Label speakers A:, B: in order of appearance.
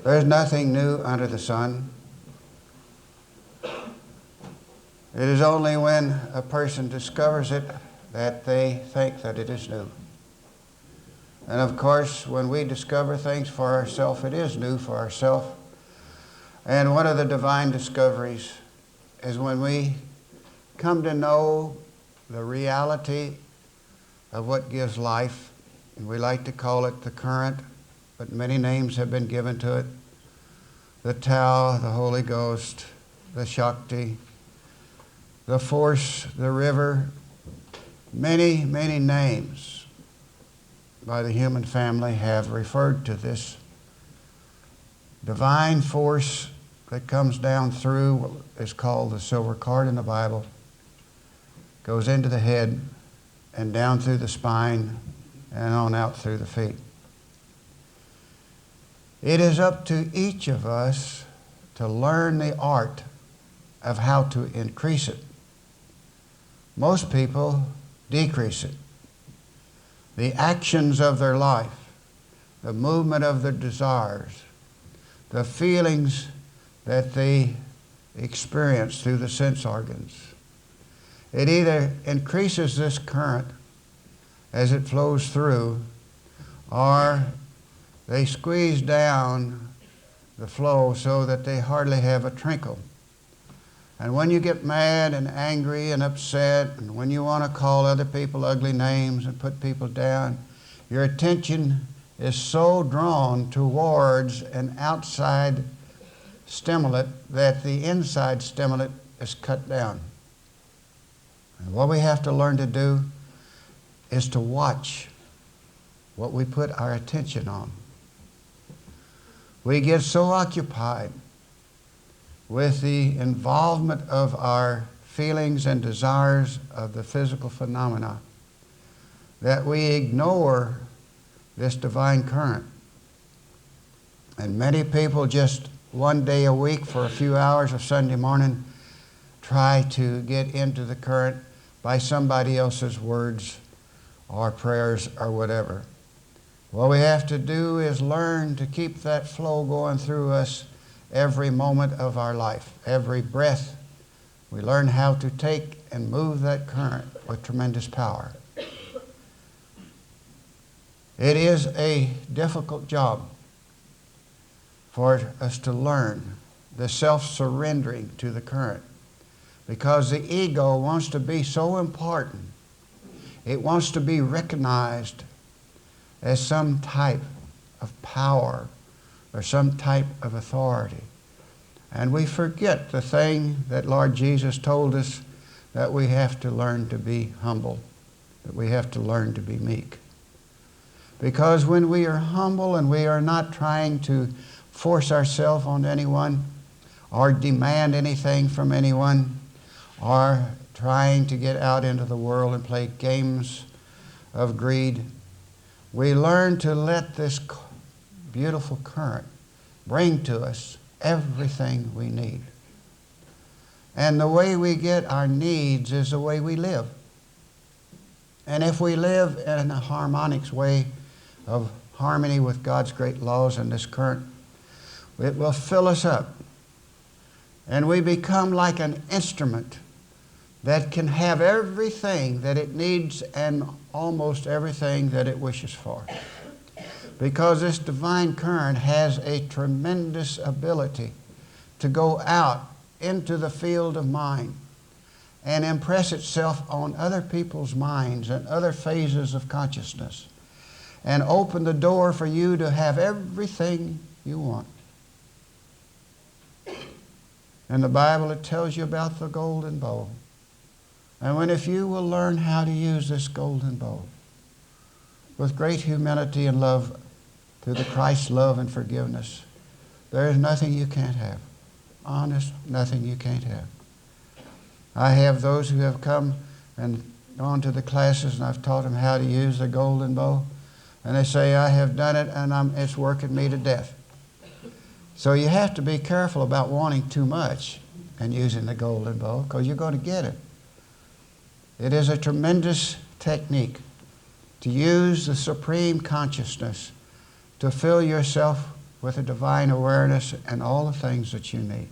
A: There's nothing new under the sun. It is only when a person discovers it that they think that it is new. And of course, when we discover things for ourselves, it is new for ourselves. And one of the divine discoveries is when we come to know the reality of what gives life, and we like to call it the current, but many names have been given to it. The Tao, the Holy Ghost, the Shakti, the force, the river, many, many names by the human family have referred to this divine force that comes down through what is called the silver cord in the Bible, goes into the head and down through the spine and on out through the feet. It is up to each of us to learn the art of how to increase it. Most people decrease it. The actions of their life, the movement of their desires, the feelings that they experience through the sense organs. It either increases this current as it flows through, or they squeeze down the flow so that they hardly have a trickle. And when you get mad and angry and upset, and when you want to call other people ugly names and put people down, your attention is so drawn towards an outside stimulant that the inside stimulant is cut down. And what we have to learn to do is to watch what we put our attention on. We get so occupied with the involvement of our feelings and desires of the physical phenomena that we ignore this divine current. And many people just one day a week for a few hours of Sunday morning try to get into the current by somebody else's words or prayers or whatever. What we have to do is learn to keep that flow going through us every moment of our life, every breath. We learn how to take and move that current with tremendous power. It is a difficult job for us to learn the self-surrendering to the current, because the ego wants to be so important. It wants to be recognized as some type of power or some type of authority. And we forget the thing that Lord Jesus told us, that we have to learn to be humble, that we have to learn to be meek. Because when we are humble and we are not trying to force ourselves on anyone or demand anything from anyone or trying to get out into the world and play games of greed, we learn to let this beautiful current bring to us everything we need. And the way we get our needs is the way we live. And if we live in a harmonious way of harmony with God's great laws and this current, it will fill us up. And we become like an instrument that can have everything that it needs and almost everything that it wishes for. Because this divine current has a tremendous ability to go out into the field of mind and impress itself on other people's minds and other phases of consciousness and open the door for you to have everything you want. In the Bible, it tells you about the golden bowl. And if you will learn how to use this golden bowl with great humility and love through the Christ's love and forgiveness, there is nothing you can't have. Honest, nothing you can't have. I have those who have come and gone to the classes, and I've taught them how to use the golden bowl. And they say, I have done it, and it's working me to death. So you have to be careful about wanting too much and using the golden bowl, because you're going to get it. It is a tremendous technique to use the supreme consciousness to fill yourself with a divine awareness and all the things that you need.